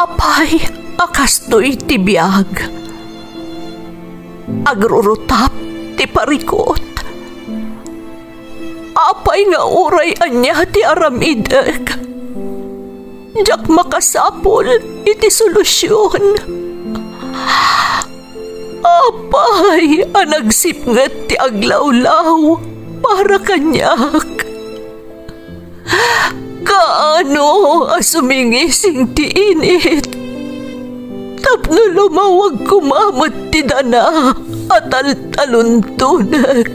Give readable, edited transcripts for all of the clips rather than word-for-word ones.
Apay, akastoy ti biyag. Agrurutap ti parikot. Apay nga uray anya ti aramidek. Jak makasapol iti solusyon. Apay, anagsipnget ti aglawlaw para kanyak. Kaano asumingising ti init. Tapno lumawag kumamot ti dana at taluntunak.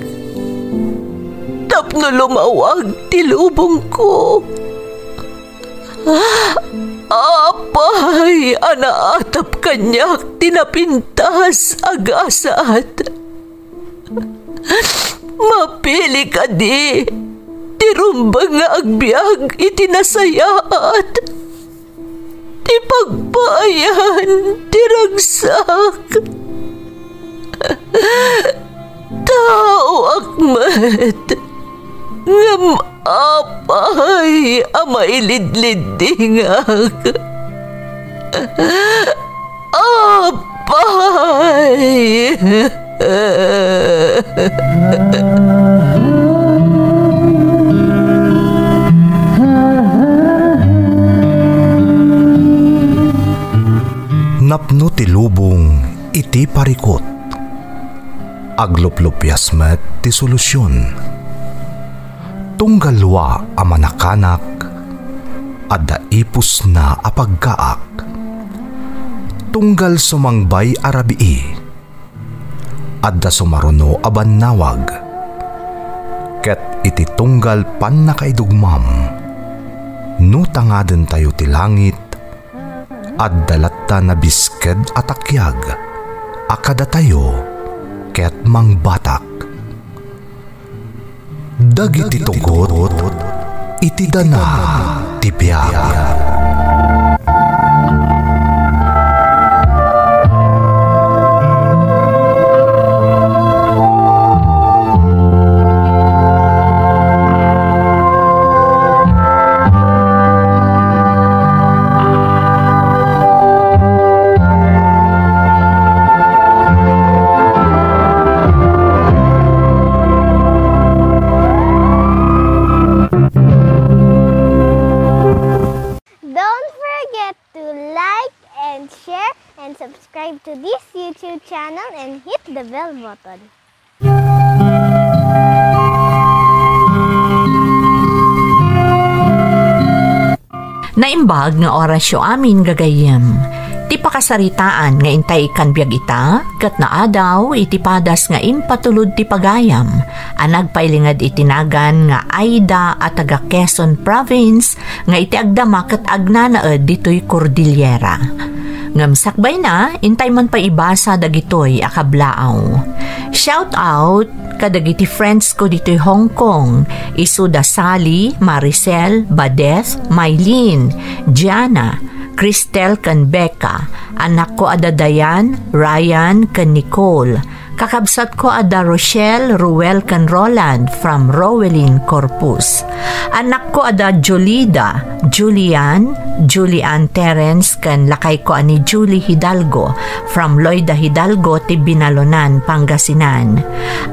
Tapno lumawag ti lubong ko. Apay, anaatap kanyak tinapintas agasat. Mapili ka di, tirumbang nga agbyag itinasayaat. Ti pagpayan, tiragsak. Tao akmat, ngam apay, amailidlidingak. Apay. Napno ti lubong iti parikot. Agluplupyas met ti solusyon. Tunggalwa a manakanak adda ipus na apagkaak. Tunggal sumangbay arabii adda sumaruno a bannawag. Ket iti tunggal pan nakaidugmam no tangaden tayo ti langit adda latta na bisked atakyag akada tayo ket mangbatak. Dagiti tugot iti dana ti biag. Subscribe to this YouTube channel and hit the bell button. Naimbag nga orasyo amin gagayem. Ti pakasaritaan nga intay kan biag ita, kat naadaw iti padas nga impatulod ti pagayam. Anag pailingad itinagan nga Aida at taga Quezon Province nga iti agdama kat agnanaed ditoy Cordillera. Ngamsakbay na, intay man pa ibasa dagitoy akablaaw. Shout out kadagiti friends ko dito'y Hong Kong, Isuda Sally, Maricel, Badeth, Maylene, Gianna, Cristel kan Becca, anak ko ada Dayan, Ryan kan Nicole, kakabsat ko ada Rochelle, Ruel kan Roland from Rowelin Corpus, anak ko ada Jolida, Julian Terence kan lakay ko ani Julie Hidalgo from Loida Hidalgo ti Binalonan, Pangasinan.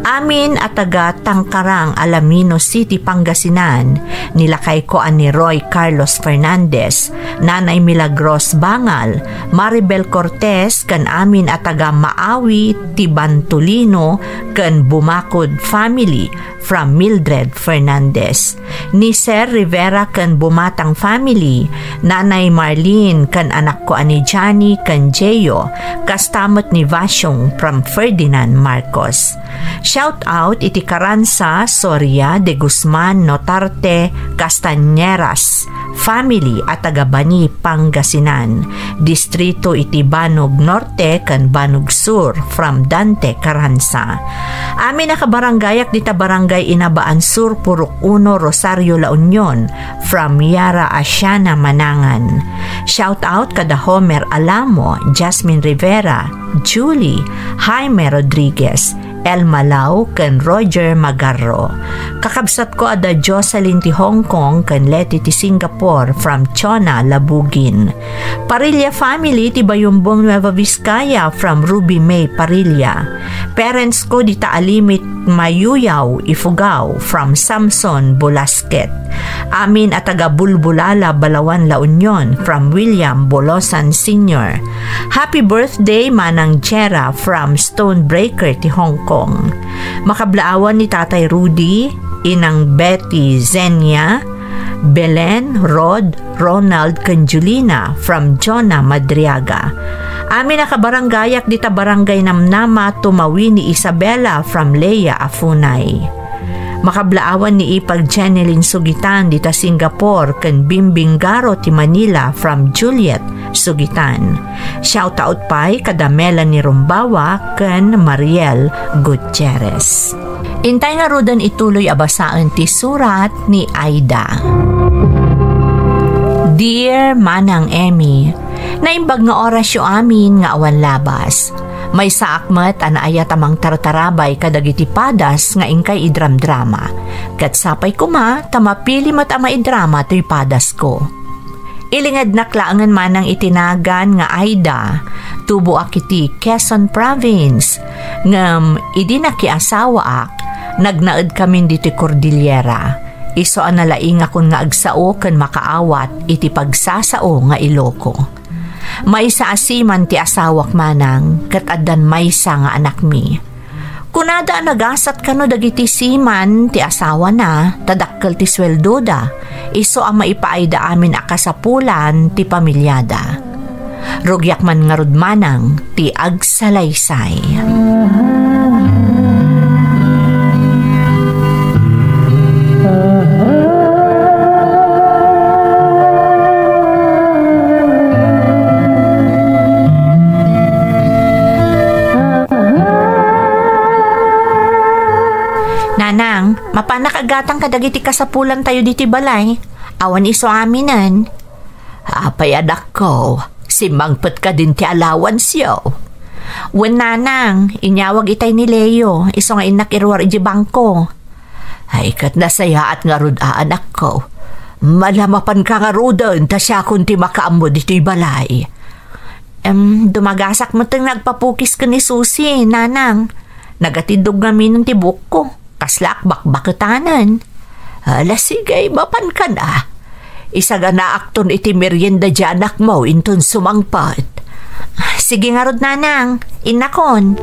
Amin at taga Tangkarang, Alamino City, Pangasinan, nilakay ko ani Roy Carlos Fernandez, Nanay Milagros Bangal, Maribel Cortez kan amin at taga Maawi ti Bantulino kan Bumakod family from Mildred Fernandez. Ni Sir Rivera kan Bumatang family, Nanay Marlene kan anak ko ani Johnny kan Jeyo, kastamot ni Vasyong from Ferdinand Marcos. Shout out iti Caranza, Soria de Guzman, Notarte, Castañeras family at taga-Bani, Pangasinan. Distrito iti Banog Norte kan Banog Sur from Dante, Caranza. Amin nakabaranggayak dita barangay Inabaan Sur, Purok 1, Rosario, La Union from Yara Asiana, Manangan. Shout out kada Homer Alamo, Jasmine Rivera, Julie, Jaime Rodriguez, Elma Lau ken Roger Magarro. Kakabsat ko ada Jocelyn ti Hong Kong ken Leti ti Singapore from Chona, Labugin. Parilla family ti Bayumbong Nueva Vizcaya from Ruby May Parilla. Parents ko di Taalimit Mayuyaw Ifugao from Samson Bulasket. Amin at taga Bulbulala Balawan La Union from William Bolosan Sr. Happy birthday Manang Chera from Stonebreaker ti Hong Kong. Makablaawan ni Tatay Rudy, Inang Betty Zenia, Belen, Rod, Ronald Canjulina from Jonah Madriaga. Amin nakabaranggayak dita barangay Namnama Tumawi ni Isabella from Leia Afunay. Makablaawan ni Ipag Jeneline Sugitan dita Singapore ken Bimbing Garo ti Manila from Juliet Sugitan. Shout out pa'y kadamela ni Rumbawa ken Mariel Gutierrez. Intay nga rudan ituloy abasaan ti surat ni Aida. Dear Manang Emmy, naimbag nga orasyo amin nga awan labas. May saakmat anaayat amang tartarabay kadagiti padas nga ingkay idram-drama. Kat sapay kuma, tamapili mat ama idrama to'y padas ko. Ilingad naklaangan manang itinagan nga Aida, tubo akiti Quezon Province, ngam idi nakiasawa ak, nagnaed kamin diti Cordillera. Iso analaing akon nga agsao ken makaawat iti pagsasao nga Iloco. Maysa asiman ti asawak manang, kat addan maysa nga anak mi. Kunada nagasat kano dagiti siman ti asawa na, tadakkel ti sweldo da, iso ang maipaayda amin akasapulan ti pamilyada. Rugyak man nga rudmanang ti agsalaysay. Nanang, mapanakagatang kadagiti kasapulan tayo diti balay. Awan iso aminan. Apay anak ko, simangpet ka din ti alawan siyo. Wen nanang, inyawag itay ni Leo, iso nga inak irwar iji bangko. Ay kat nasaya at nga rud anak ko. Malamapan ka nga rudan, ta siya kunti makaambo diti balay. Dumagasak mo tang nagpapukis ka ni Susi, nanang. Nagatidog ngamin ng tibuk ko. Kaslak bakbaketanan. Ala sige, mapan ka na. Isa ga na akton iti merienda dyan anak mo inton sumangpat. Sige nga rod nanang, inakon.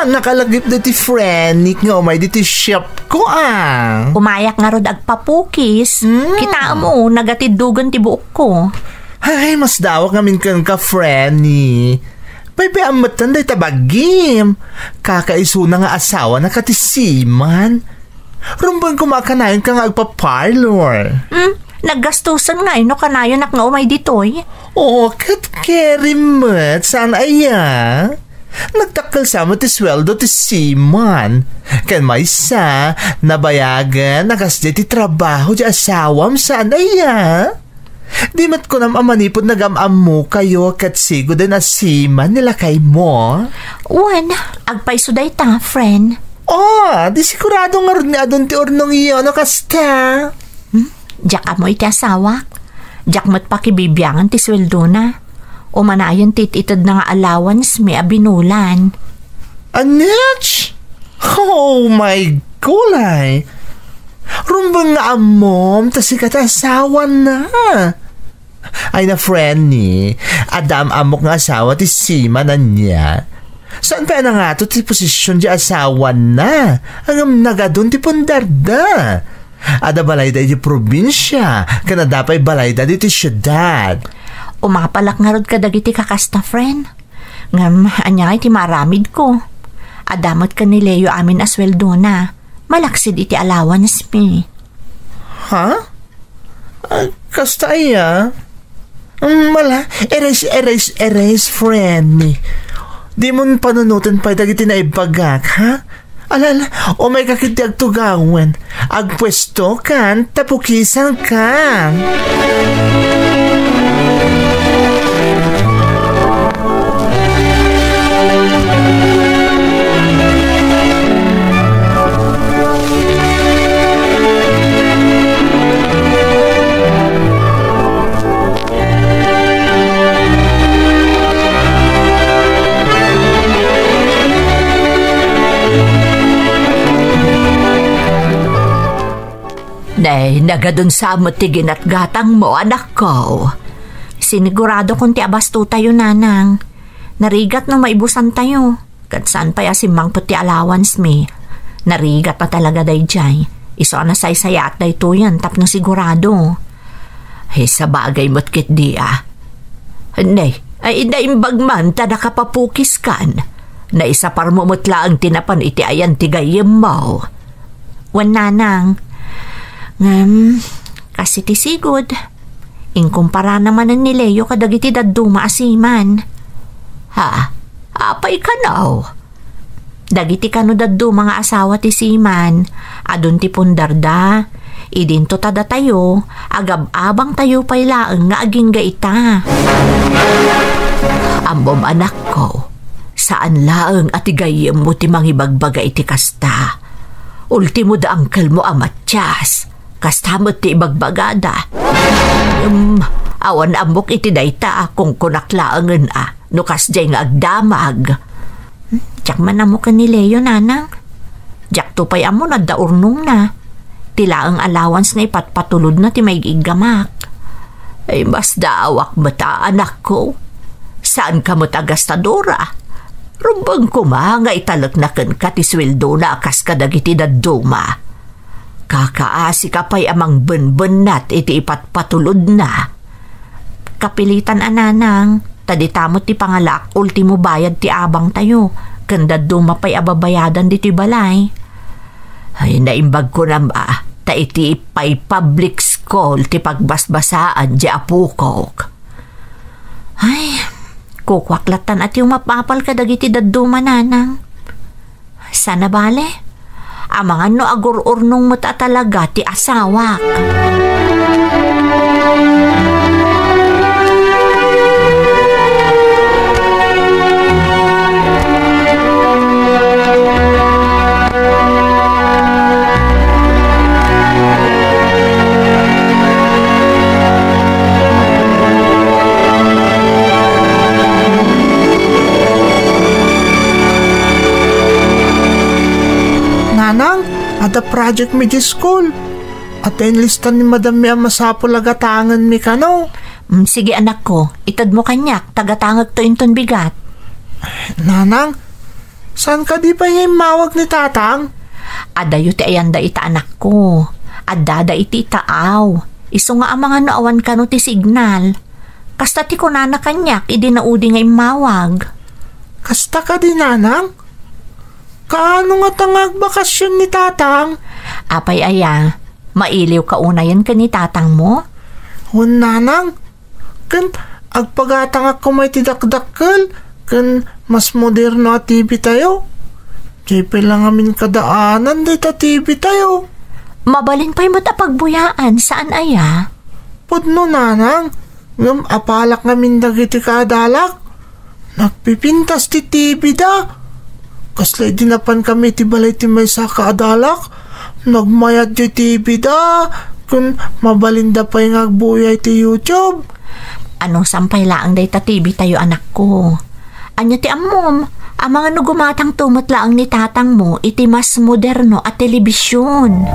Nakalagip na ti Frenik nga umay diti shop ko Umayak nga rod agpapukis. Kita mo, nagatidugan ti buok ko. Ay, mas dawak namin kan ka, Frenny. Paypayamatan day tabagim. Kakaiso na nga asawa na katisiman. Rumbang kumakanayon ka nga agpa-parlor. Naggastusan nga ino kanayon nak nga umay ditoy. Oo, kat-kerimet. Saan aya? Nagtakal sa mo ti sweldo ti siman. Kan may sa nabayagan nakasya ti trabaho ti asawam saan aya. Di mat ko nam amanipod nagamam mo kayo kat sigo din asiman nila kay mo. Wan, agpaiso day ta, friend. Di sigurado nga rin ni adon ti ornong iyo no kasta. Diyak mo iti asawak. Diyak mat pakibibiyangan ti sweldo na. Umanayon tititad na nga allowance may abinulan. Anich? Oh my gulay. Rumbang nga amom, tas ikatasawan na. Ay na friend ni, Adam amok nga asawa ti Sima na niya. Saan pa na nga to ti posisyon di asawa na? Ang nagadun ti pundarda. Ada balayda di probinsya, kanadapay balayda di ti syudad. Umapalak nga rod ka dagiti kakasta, friend. Ngam, anyay ti maramid ko. Adamot ka ni Leo amin asweldo na. Malaksid iti allowance mi. Ha? Kasta iya? Mala, erase friend me. Di mo panunutin pa dagiti na ibagak, ha? Alala, o may kakitiag tugawan. Agpwesto kan, tapukisan kan. Nay, nagadun sa mo tigin at gatang mo, anak ko. Sinigurado kung ti abasto tayo, nanang. Narigat na maibusan tayo. Kat saan pa yasimang puti allowance mi. Narigat pa talaga day jay. Iso na say-saya at day to yan, tap na sigurado. Ay, sa bagay mo't kit di Nay, ay inaimbag man ta nakapapukis kan. Na isa parmumutla ang tinapan iti ayan tigayim mo. Wan, nanang. Kasi ti sigod. Inkumpara naman ni Leo kadagiti daduma asiman. Ha? Apay ka now? Dagiti kano daduma nga asawa ti siman. Adun ti pundarda. Idinto tada tayo. Agab-abang tayo pay laeng nga aging gaita. Ambom anak ko. Saan laeng at igayem mo ti mangibagbaga iti kasta? Ultimo da angkel mo amatyas. Kastamot ti ibagbagada. Awan amok iti dayta kung kunaklaangan no kasjay nga agdamag. Diyak man amok ni Leo, nanang. Diyak to pa'y amo na daurnong na. Tila ang allowance na ipatpatulod na ti may igamak. Ay mas daawak mata, anak ko. Saan ka mo tagastadora? Rumbang kuma nga italak na ka ti sweldo na akas kadagiti daduma. Kakaasi ka pa'y amang benbenat iti ipatpatulod na. Kapilitan ananang, taditamot ti pangalak, ultimo bayad ti abang tayo, kanda dumapay ababayadan di ti balay. Ay, naimbag ko na ba, ta iti ipay public school ti pagbasbasaan di apukok. Ay, kukwaklatan at yung mapapal ka dagiti daduma, nanang. Sana bale? Amangan no agur-urnong mata talaga ti asawak. Nanang, ada project mi di school. At enlistan ni Madam mi ang masapol agatangan mi kano. Sige anak ko, itad mo kanyak, tagatangag to inton bigat. Nanang, saan ka di pa yung mawag ni tatang? Adayo ti ayanda ita anak ko. Adada iti itaaw. Iso nga ang mga naawan kano ti signal. Kasta ti kunana kanyak, idi naudi nga imawag. Kasta ka di, nanang? Kaano nga tangag bakasyon ni tatang? Apay aya, mailiw ka unayan ka ni tatang mo? Nanang, kan agpagatang ako may tidakdakkel, kan mas moderno at TV tayo. JP lang amin kadaanan dito TV tayo. Mabalin pa'y matapagbuyaan, saan aya? Pudno, nanang, apalak ngamin dagiti kadalak. Nagpipintas ti TV da. Kaslay dinapan kami ti balay ti may sa kaadalak. Nagmayat di TV da. Kung mabalinda pa yung agbuyay ti YouTube. Anong sampay laang day ta TV tayo, anak ko? Anya ti amom, ang mga nugumatang tumot laang ni tatang mo iti mas moderno at telebisyon.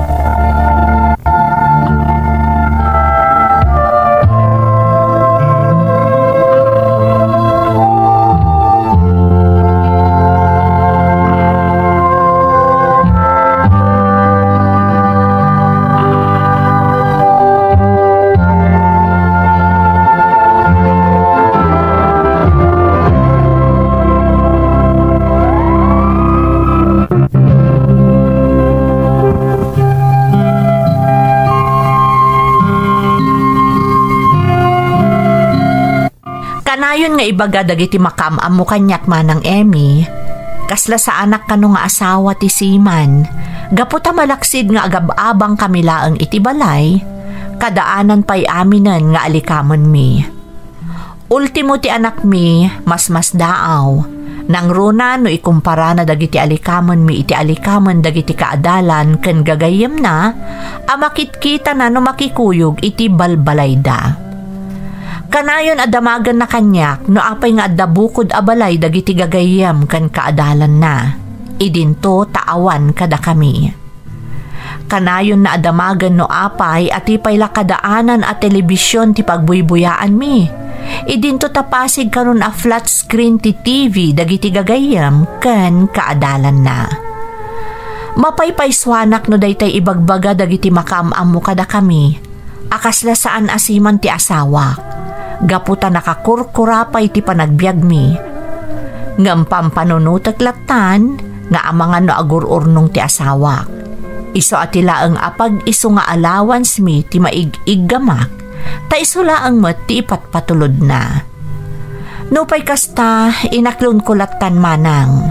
Kanayon nga ibaga dagiti makaam mo kanyak manang Emmy, kasla sa anak kano nga asawa ti Siman, gaputa malaksid nga agab-abang kamilaang iti balay, kadaanan pa'y aminan nga alikamon mi. Ultimo ti anak mi, mas daaw, nang runa no ikumpara na dagiti alikamon mi iti alikamon dagiti kaadalan ken gagayem na, amakitkita na no makikuyog iti balbalay da. Kanayon adamagan na kanyak no apay nga adda bukod abalay dagiti gagayem ken kaadalan na, idinto taawan kada kami. Kanayon na adamagan no apay at ipay lakadaanan at telebisyon ti pagbuybuyaan mi. Idinto tapasig karon a flat screen ti TV dagiti gagayam ken kaadalan na. Mapaypayswanak no daytay ibagbaga dagiti makaamamo kada kami. Akasla saan asiman ti asawa. Gaputa nakakurkurapay ti panagbiag mi. Ngampam panunutek latan nga amangan no agururnong ti asawa. Iso atila ang apag iso nga allowance mi ti maig-ig gamak. Ta isula ang mat ti ipatpatulod na. Nupay kasta inaklon kulatan manang.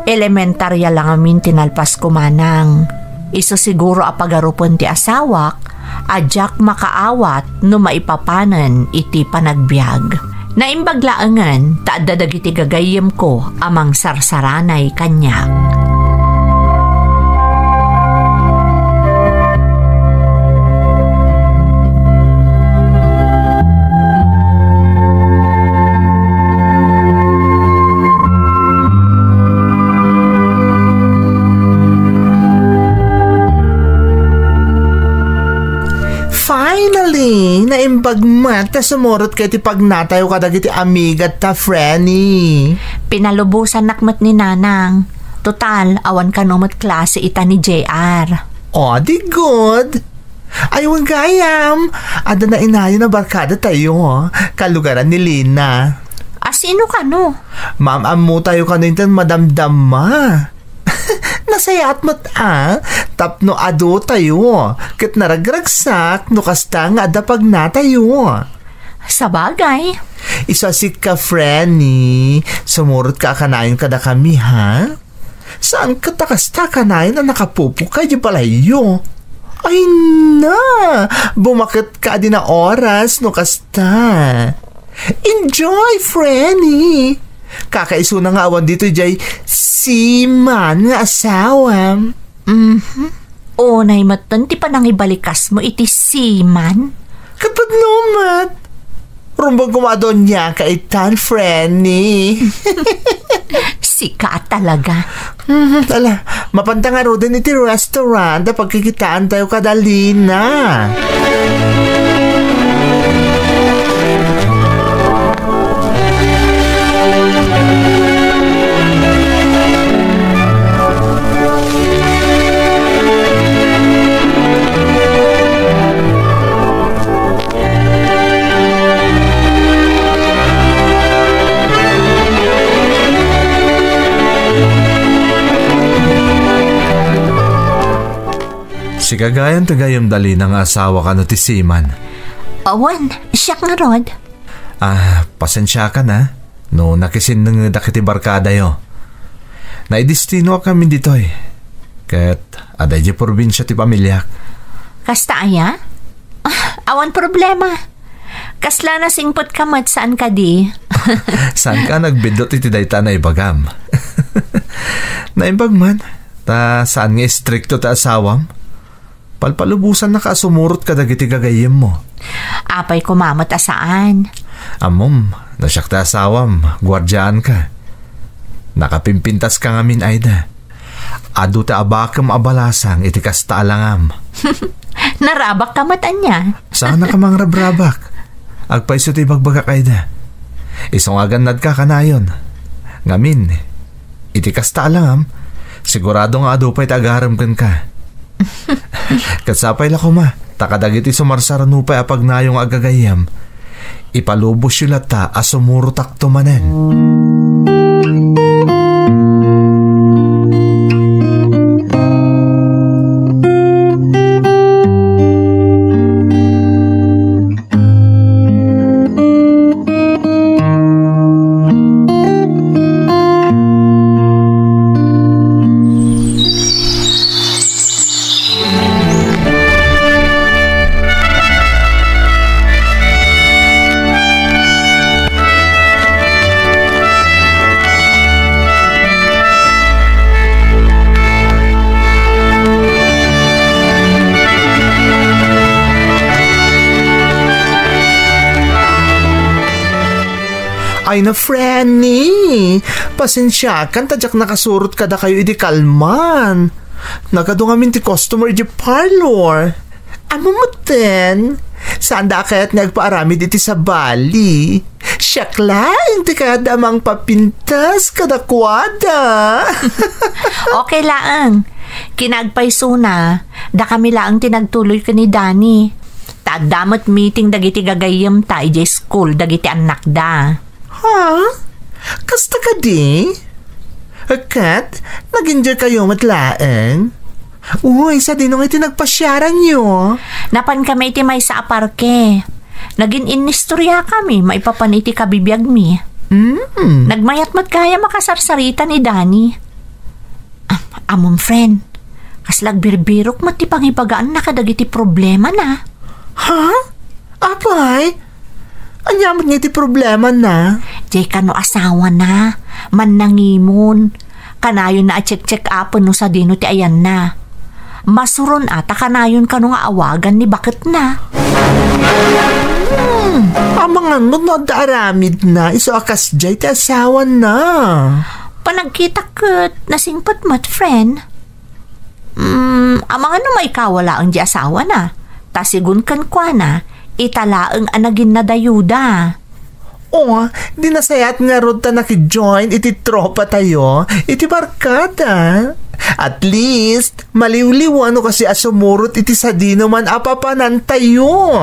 Elementarya lang amin tinalpas ko manang. Iso siguro apagarupon ti asawak, adyak makaawat no maipapanan iti panagbiag. Naimbaglaangan ta adadagiti gagayem ko amang sarsaranay kanyak. Finally, naimbagmat ta sumurot kay ti pagnatayo ka dagiti amiga ta Frenny. Pinalubusan nakmat ni Nanang. Total, awan ka nomot klase ita ni JR. Oh, di good. Aywan gayam. Ada na inayo na barkada tayo, kalugaran ni Lina. Sino ka no? Ma'am, amo tayo kanintan madamdama. Nasayat mo't tapno ado tayo, kat naragragsak no kasta nga adapag na tayo. Sa bagay. Isasik ka, Frenny. Sumurot ka kanayon kada kami, ha? Saan ka takasta kanayon na nakapupo ka di palayo? Ay na, bumakit ka din na oras no kasta. Enjoy, Frenny. Kakaiso na nga awan dito jay Siman nga asawa. O, naimatan ti pa nang ibalikas mo iti Siman? Kapag numat. Rumbang kumadon niya kaitan, Frenny. Sika talaga. Ala, mapantangaro din iti restaurant na pagkikitaan tayo kadalina. Si kagayan tagayam dali ng asawa ka no ti Siman. Awan, siya nga rod. Pasensya ka na. No, nakisin ng dakiti barkada yo. Naidistino kami dito eh. Kat aday di probinsya ti pamilyak. Kasta aya? Awan problema. Kasla na singpot ka mat saan ka di. Saan ka nagbidot iti dayta na ibagam? Naimbag man. Ta saan nga stricto ta asawam? Palpalubusan na kasumurot ka dagiti gagayem mo. Apay kumamot asaan? Amom, nasyak ta asawam, gwardyaan ka. Nakapimpintas ka ngamin, Aida. Adu ta abakam abalasang iti kasta alangam. Narabak ka matan niya. Saan na ka mang rabrabak? Agpaiso ti bagbagak, Aida. Isong agannad ka kanayon. Ngamin, iti kasta alangam, sigurado nga adu pa'y tagaram ka. Katsapay la ko ma, takadagiti sumarsaran upay apag nayong agagayam. Ipalubos yun lata asumurutak tumanen. Ay na, Franny. Pasensya kan, tadyak nakasurot kada kayo idi kalman. Nagadungamin ti customer di parlor. Amo mo ten? Saan da kaya't nagpaaramid iti sa Bali? Siyakla, hindi kada mang papintas kada kwada. Okay laang. Kinagpaysuna, da kami laang tinagtuloy ka ni Danny. Tagdamot meeting dagiti gagayem ta ije school dagiti anak da. Ha? Kasta ka di? Kat, nag-enjoy kayo matlaang? Uy, sa dinong iti nagpasyaran nyo. Napan kami iti may sa aparke. Naging inistorya kami, maipapaniti kabibiyag mi. Nagmayat-mat kaya makasarsarita ni Danny. Among friend, kaslag birbirok mati pangibagaan na kadagiti problema na. Ha? Apay? Anyaman nga iti problema na? Jay ka no asawa na, man nangimon. Kanayon na a-check upon no sa dino ti ayan na. Masuron ata kanayon ka no nga awagan ni bakit na. Amang ano na daaramid na, iso akas jay ti asawa na. Panagkita kat, nasingpat mat friend. Amang ano may kawala ang di asawa na. Tasigun kan kwa na, italaang anagin na dayuda. O, di nasayat nga rod ta nakijoin iti tropa tayo, iti barkada. At least, maliw-liw ano kasi asumurot iti sadino man apapanan tayo.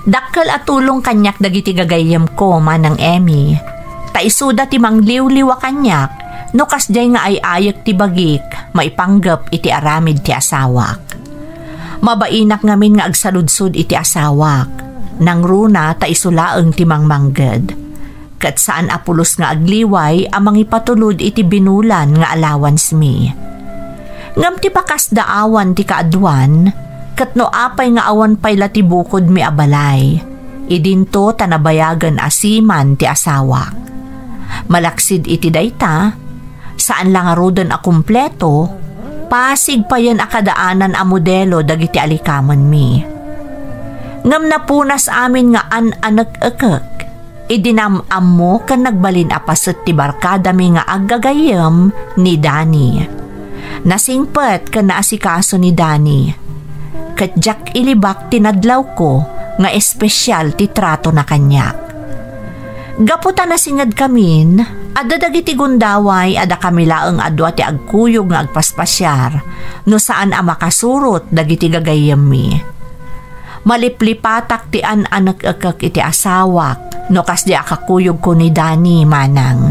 Dakkel at tulong kanyak dagiti gagayem ko manang Emmy. Taisuda ti mangliw-liwa kanyak, no kasjay nga ay ayak ti bagik, maipanggap iti aramid ti asawak. Mabainak ngamin nga agsaludsud iti asawak, nang runa taisulaeng ti mangmangged. Kat saan apulos nga agliway amang ipatulod iti binulan nga allowance mi. Ngam ti pakas daawan ti kaadwan, kat no apay nga awan pay lati bukod mi abalay, idinto tanabayagan asiman ti asawak. Malaksid iti dayta, saan lang arudan a kumpleto, pasig pa yan akadaanan a modelo dagiti alikaman mi. Ngam napunas amin nga anak-akak, idinamam mo kan nagbalin apaset ti barkada mi nga aggagayem ni Danny. Nasingpet kan naasikaso ni Danny. Katjak ilibak tinadlaw ko nga espesyal ti trato na kanyak. Gaputan na singad kamin, ada dagiti gundaway ada kami laeng adwa ti agkuyog nga agpaspasyar, no saan a makasurot dagiti gagayem mi. Maliplipatak ti anak akak iti asawak, no kas di akakuyog ko ni Danny manang.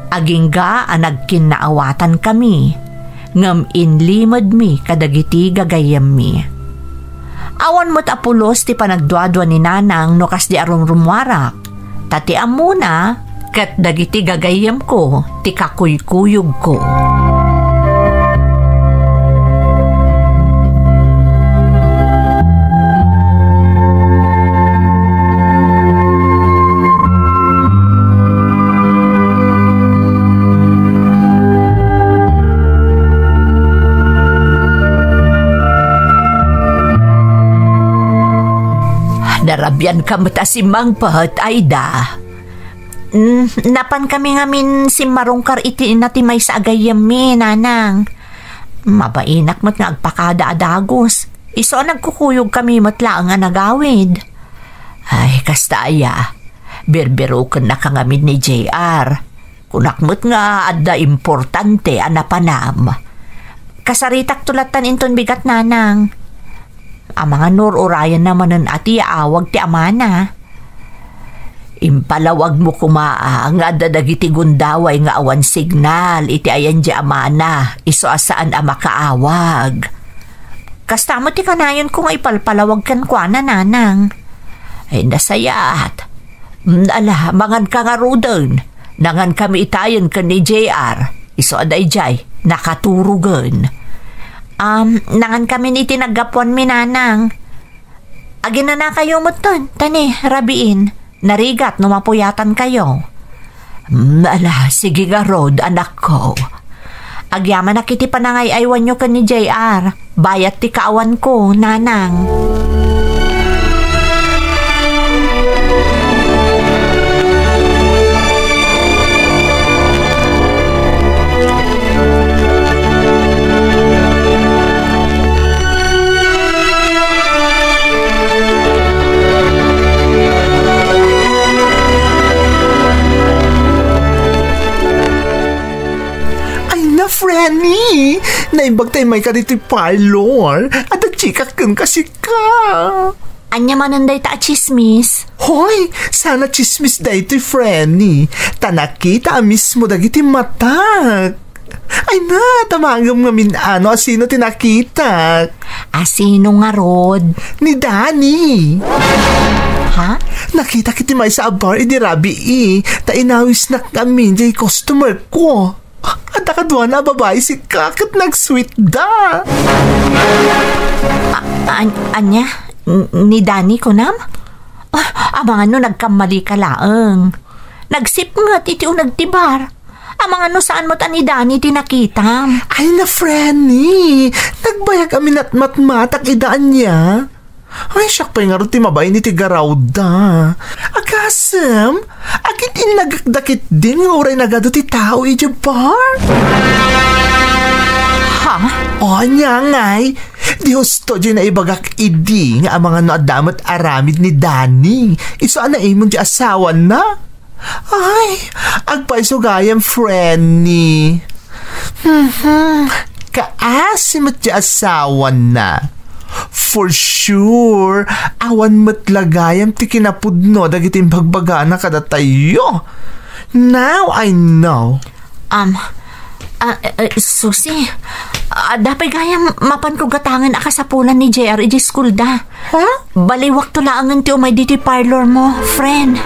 Agingga anagkin na awatan kami, ngam inlimad mi kadagiti gagayem mi. Awan mo't apulos ti panagduadwa ni nanang no kas di arumrumwarak, tati amuna kat dagiti gagayem ko ti kakuykuyog ko. Darabyan ka matasimang pahat, Aida. Napan kami ngamin si marungkar iti nati may sa agayam mi, nanang. Mabainak mat nga agpakada adagos. Iso nagkukuyog kami matlaang nga nagawid. Ay, kastaya. Berberoken na ka ngamin ni JR. Kunakmot nga adda importante anapanam. Kasaritak tulatan inton bigat, nanang. Ang mga nururayan naman ng ati awag ti amana. Impalawag mo kumaa nga dadagiti gundaway nga awan signal iti ayan di amana iso asaan ang makaawag. Kasta mo ti kanayon kung ipalpalawag kan kwa na nanang. Ay nasayat. Mangan ka nga rudan. Nangan kami itayon ka ni JR. Iso aday jay, nakaturugan. Nangan kami ni tinagapuan mi nanang. Agin na kayo mo ton, tani, rabiin. Narigat, numapuyatan kayo. Sige nga Rod, anak ko. Agyaman na kiti panangay aywan nyo ka ni JR. Bayat ti kaawan ko, nanang. Franny, naimbag tayo may ka dito parlor at chika kun kasi ka. Anya mananday ta chismis. Hoy, sana chismis dito Franny. Tanakita mismo dagiti matak. Ay na, tamangam nga minano asino tinakita. Asino nga Rod? Ni Danny. Ha? Nakita kiti may sa bar idirabi ta inawis na kami jay customer ko. At nakadwa na babae si kakit nag-sweet da. Anya? Ni Danny ko nam? Amang ano nagkamali ka laang. Nagsip nga titiw nagtibar. Amang ano saan mo ta ni Danny tinakitam? Ay na Franny, nagbayag kami natmatmatak idaan niya. Ay, siyak pa yung ti mabay ni Tigaraw da. Agasam, agit inagdakit din ng oray nagado ti tao iti bar. Ha? O, niya ngay. Di husto dyan na ibagak idi nga ang mga naadamat aramid ni Danny. Iso na imong di asawan na. Ay, agpaiso gayam Franny. Kaasimot di asawan na. For sure, awan matlagayam ti kinapudno dagiting bagbaga na kada tayo. Now I know. Susi, dapat gayam mapan ko gatangan akasapulan ni JR iji school da. Huh? Baliwak to laangan ti umay diti parlor mo, friend.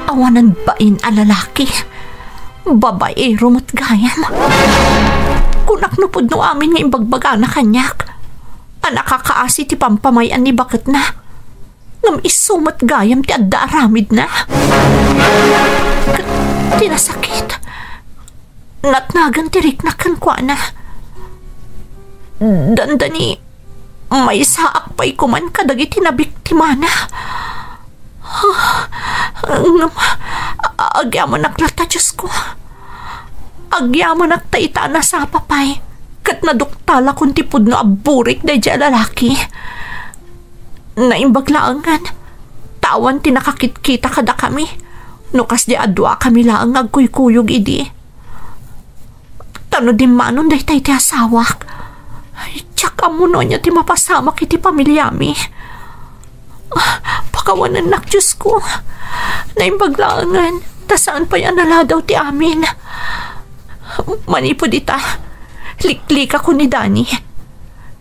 Awanan bain a lalaki. Babae rumot gayam. Kunak nupod no amin nga imbagbaga na kanyak. Nakakaasi ti pampamayan ni bakit na. Ngam isumat gayam ti adda aramid na. Tinasakit. Natnagan ti riknakan kwa na. Dandani may saak pa'y kuman kadagiti na biktima na. Agyaman naklata, Diyos ko. Agyaman nagtaita na sa papay. Kat naduktala kung tipod na aburik na dyan lalaki. Naimbaglaangan. Tawan tinakakit-kita kada kami. Nukas di adwa kami laang agkuy-kuyog idi. Tano di manon day tayo ti asawak. Tsaka mo no niya ti mapasamak iti pamilyami. Pakawanan nak, Diyos ko. Naimbaglaangan. Tasaan pa yan naladaw ti amin. Manipod ita. Liklik ako ni Danny.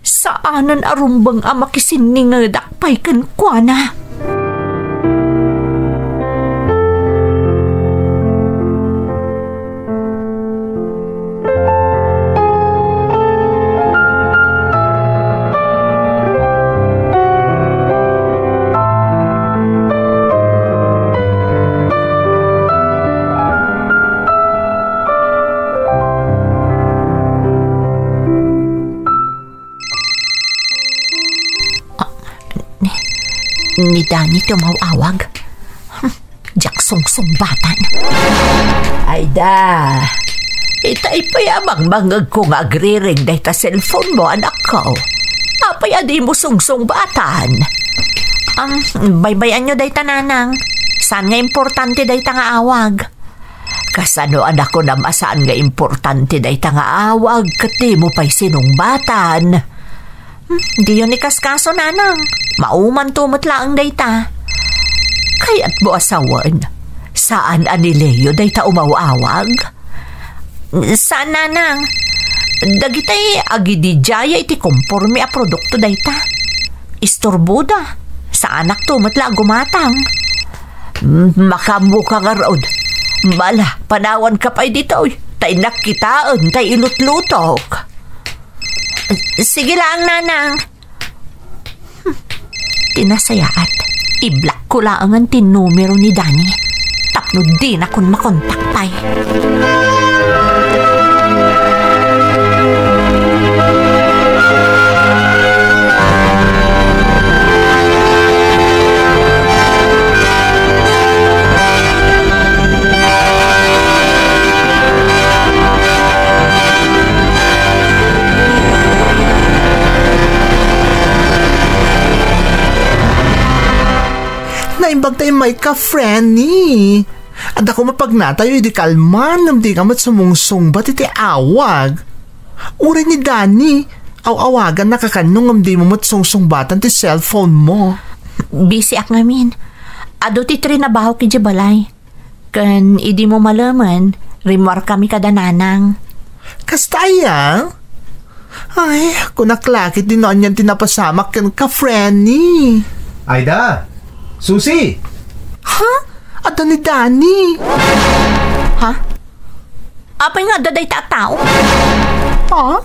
Saanan arumbang amakisin nga dakpay kan kwa na. Ni Danny tumawawag. Jak sungsung batan. Ay da. Itay payamang mangag kong agriring dahi ta cellphone mo, anak ko. Apay adi mo sungsung batan. Baybayan nyo dayta nanang. Saan nga importante dayta nga awag? Kasano anak ko na masaan nga importante dayta nga awag kati mo pa'y sinungbatan. Di yun ikaskaso nanang. Mauman tumot laang dayta. Kaya't mo asawan. Saan anileo dayta umawawag? Saan nanang? Dagitay agidijaya iti komporme a produkto dayta. Istorbuda. Sa anak tumot la gumatang. Makamuka nga raod. Bala, panawan ka pa'y dito. Tay nakitaan, tay ilutlutok. Sige lang, nanang. Tinasayaat. I-block ko lang ang tinumero ni Danny. Tapno din akong makontak pa'y. Naimbag tayo may ka-friend ni. At ako mapagnatayo, hindi kalman, namdi ka mat sumungsong ba't iti awag. Uri ni Danny, awagan nakakanong namdi mo mat sungsong batan ti cellphone mo. Busy ak ngamin. Ado ti trinabaho ki balay. Kan idi mo malaman, rimor kami kada nanang. Kastaya? Ay, kunaklakit din noon yan tinapasamak kan ka-friend ni. Aida! Susi! Ha? Ato ni Danny. Ha? Apay nga daday ta tao? Ha?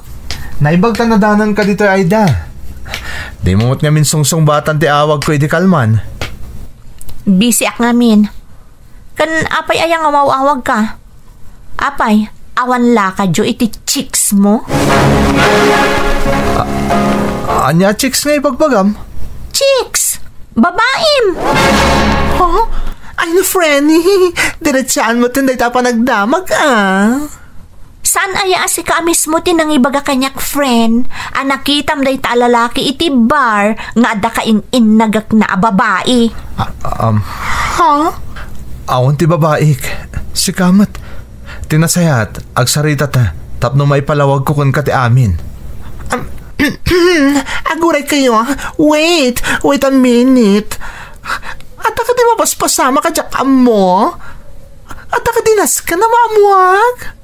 Naibag tanadanan ka dito, Aida. Di mo nga minsungsong batan ti awag ko iti kalman. Busy ak ngamin. Kan apay ayang awawag ka. Apay, awan la ka jo iti chicks mo? Anya chicks nga ipagbagam? Chicks! Babaim! Ha? Ay na, Frenny. Diretsaan mo tinday ta pa nagdamag, Saan aya si ka mismo tinang ibaga kanyak friend? Anakitam day ta lalaki iti bar nga ada ka nagak na babae. Ha? Awan ti babaik. Si kamat. Tinasayat, agsarita ta. Tapno may palawag ko kun kati amin. Aguray kayo, Wait a minute. At ka di mapaspasama ka dyan mo? At ka dinas ka na mamuag?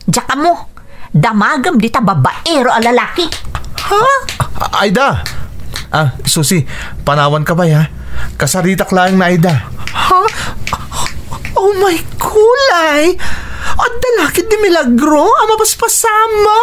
Diyaka mo, damagam di ta babaero a lalaki. Ha? Aida! Susi, panawan ka ba ya? Kasaritak lang na Aida. Ha? Oh my kulay! At dalakit di milagro ang mapaspasama!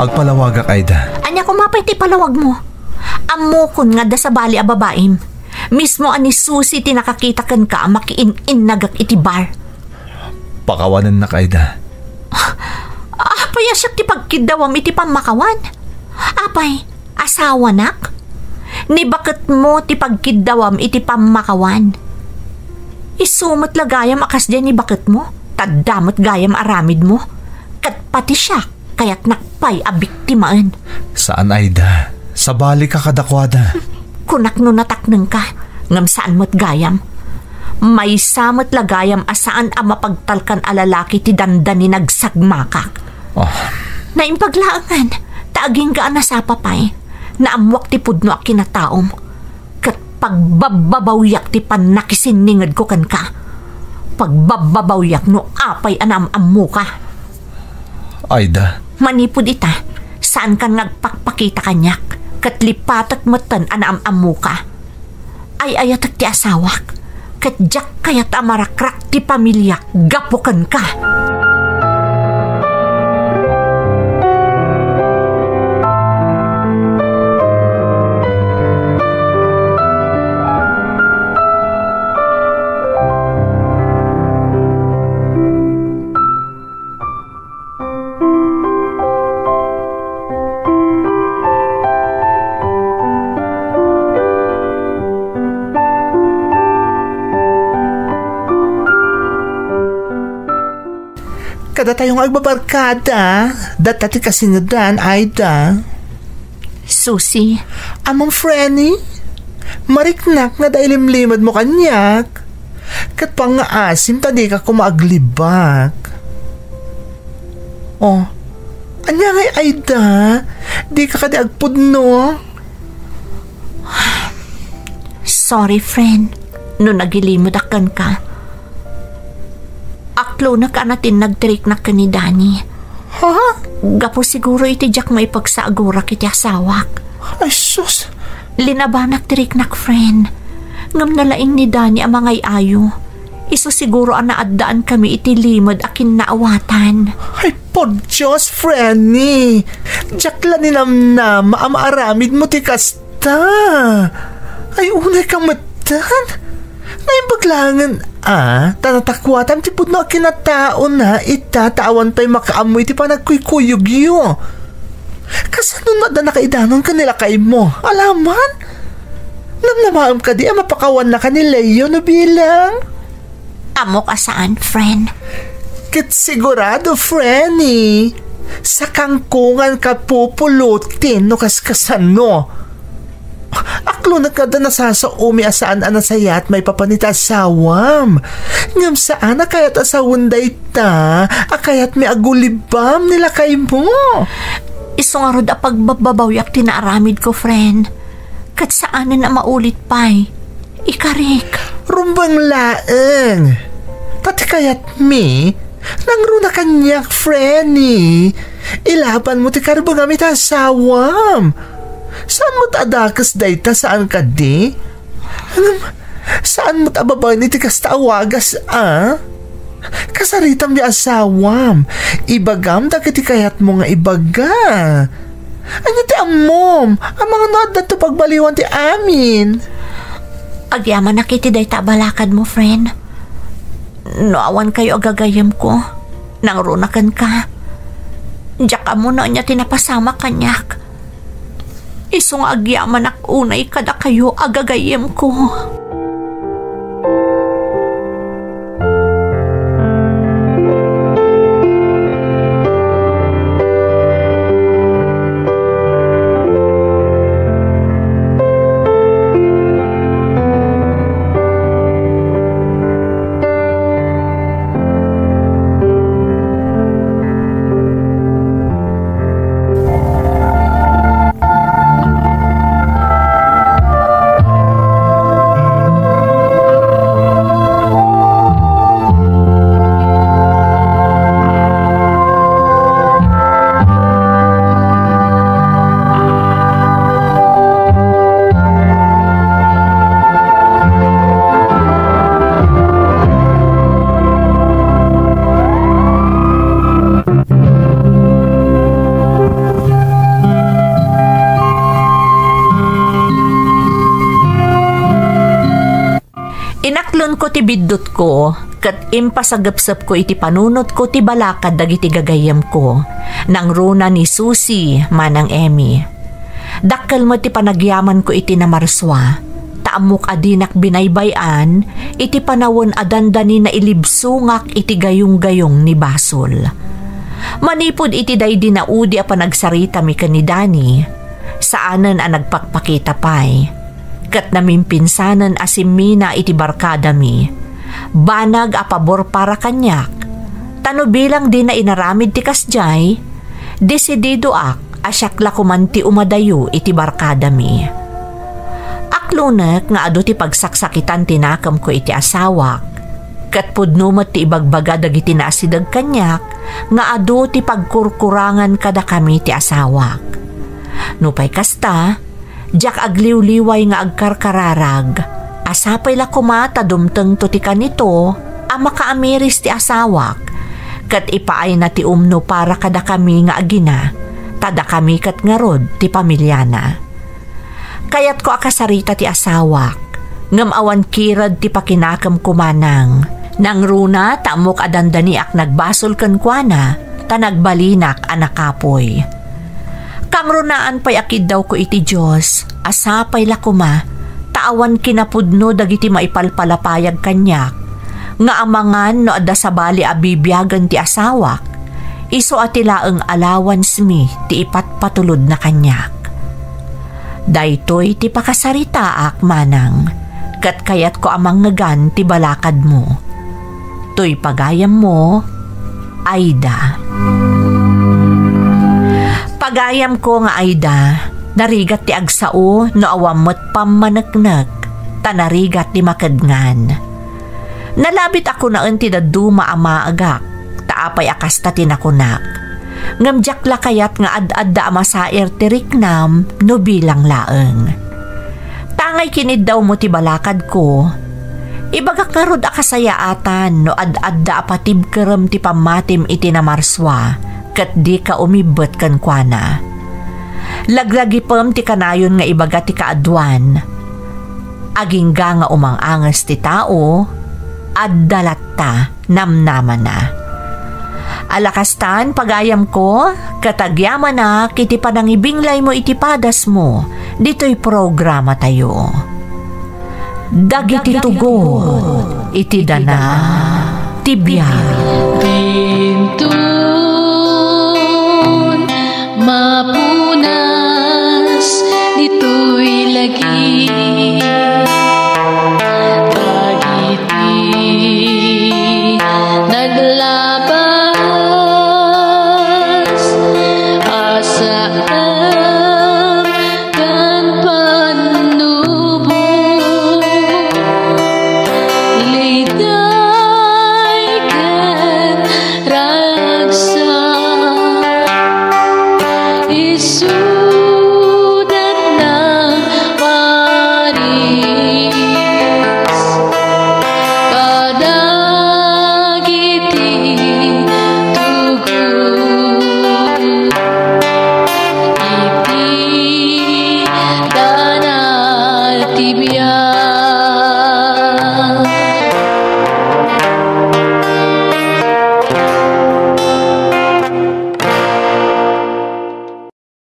Agpalawag ak Aida. Anya kumapay ti palawag mo. Amokon nga da sa bali a babaim. Mismo ani Susi tinakakita kan ka makiin nagak iti bar. Pakawanan na Aida. Apay asyak ti pagkidawam iti pamakawan. Apay, asawa nak? Ni bakit mo ti pagkidawam iti pamakawan? Isumot lagayam akas dyan ni bakit mo? Tadamot gayam aramid mo? Kat pati siya kaya't nakpay a biktimaan. Saan Aida? Sa bali ka kadakwada. Kunak no nataknang ka, ngam saan mo't gayam. May samot lagayam asaan a mapagtalkan a lalaki ti dandan ni nagsagmakak. Naimpaglaangan, taaging ka na sa papay, naamwak ti pudno a kinataom. Kat pagbababawyak ti panakisiningad ko kan ka. Pagbababawyak no apay anam-ammo ka. Aida. Manipod ita, saan ka nagpakpakita kanyak? Katlipatak matan anam-ammo ka. Ay ayatak ti asawak. Katjak kayat amarakrak ti pamilya, gapukan ka. kada tayong agbabarkada. Dati kasinadan, Aida. Susi, Among Frenny, mariknak nga dailimlimad mo kanyak. Kat pang nga asim, tadi ka kumaaglibak. Oh, anya ngay Aida, di ka kadi agpudno. sorry friend, no nagilimod akan ka. Aklo na ka natin nagtirik na ka ni Danny. Ha? Gapo siguro iti jak may pagsaagura kiti asawak. Ay sus. Linabanak tirik nak friend. Ngam nalaing ni Danny ang mga ayo. Iso siguro ang naadaan kami iti limod akin naawatan. Ay po Diyos, Frenny. Jak la ninamnam maamaramid mo ti kasta. Ay unay kang matan. Ngayon baglangan, tanatakwatan ti pudno kinatao na itatawan pa'y makaamoy ti panagkuykuyog yun. Kasano na nakaidanon ka nila kay mo? Alaman? Namnamaam ka di mapakawan na ka ni Leo no bilang? Amo ka saan, friend? Kit sigurado, Frenny. Sa kangkungan ka pupulutin no kaskasano. Aklo na kada nasasaumi asaan anasayat may papanita asawam. Ngam saan akayat asawon day ta, akayat may agulibam nila kay mo. Iso nga rod a pagbababawiak tinaaramid ko, friend. Kat saan na maulit pa'y. Ikarik. Rumbang laeng. Tati kayat mi, nangruna kanyak, Frenny. Ilaban mo ti karbo gamit asawam. Saan mo't adakas dayta saan ka di? Saan mo't ababay ni tikas taawagas Kasaritam di asawam. Ibagam dagiti kayat mo nga ibaga. Anya ti amom, ang mga nood na to pagbaliwan ti amin. Agyaman na kiti dayta balakad mo, friend. Noawan kayo agagayam ko. Nangrunakan ka. Diyak mo na niya tinapasama kanyak. Isong agyaman ak unay kada kayo agagayem ko. Inaklon ko ti biddot ko, kat impasagapsap ko iti panunot ko ti balakad dagiti gagayam ko, nang runa ni Susi manang Emmy. Dakkel mo ti panagyaman ko iti namarswa, taamok adinak binaybayan, iti panawon adandani na ilibsungak iti gayong-gayong ni Basol. Manipod iti daydi na udi a panagsarita mi ni Danny, saanan a nagpakpakita pa'y. Kat namimpinsanan asimina iti barkada mi. Banag a pabor para kanyak. Tano bilang di na inaramid ti kasjay, desidido ak asyakla kumanti umadayo iti barkada mi. Aklunek nga ado ti pagsaksakitan tinakam ko iti asawak. Kat pudnumat ti ibagbaga dagiti naasidag kanyak, nga ado ti pagkurkurangan kada kami ti asawak. Nupay kasta, jak agliw-liway nga agkarkararag, asapay la kumata dumteng to ti kanito, makaamiris ti asawak, kat ipaay na ti umno para kada kami nga agina, tada kami kat ngarod ti pamilyana. Kayat ko akasarita ti asawak, ngam awan kirad ti pakinakam kumanang, nang runa tamok adandaniak nagbasol kan kuana, tanagbalinak anakapoy. Kamrunaan pa'y akid daw ko iti Diyos, asapay la kuma, taawan kinapudno dagiti maipalpalapayag kanyak, nga amangan no adda sa bali abibyagan ti asawak, iso atilaeng allowance mi ti ipatpatulod na kanyak. Daytoy ti pakasaritaak manang, kat kayat ko amang ngagan ti balakad mo. Toy pagayam mo, Aida. Pagayam ko nga Aida, narigat ti agsao no awamot pamanagnag, tanarigat ti makadngan. Nalabit ako na ti daduma amaagak, taapay akasta tinakunak. Ngamjak la kayat nga ad-adda amasair ti riknam no bilang laeng. Tangay kinid daw mo ti balakad ko, ibagak karod akasayaatan no ad-adda apatib kerem ti pamatim iti namarswa, kat di ka umibot kan kuana. Lagragi pem ti kanayon nga ibaga ti kaadwan. Agingga nga umangangas ti tao, addalatta namnaman na. Alakastan pagayam ko, katagyaman na kiti panangibinglay mo iti padas mo, dito'y programa tayo. Dagiti tugo, iti dana, tibiyay. Bintun, mapunas, dito'y lagi. Dagiti, nagla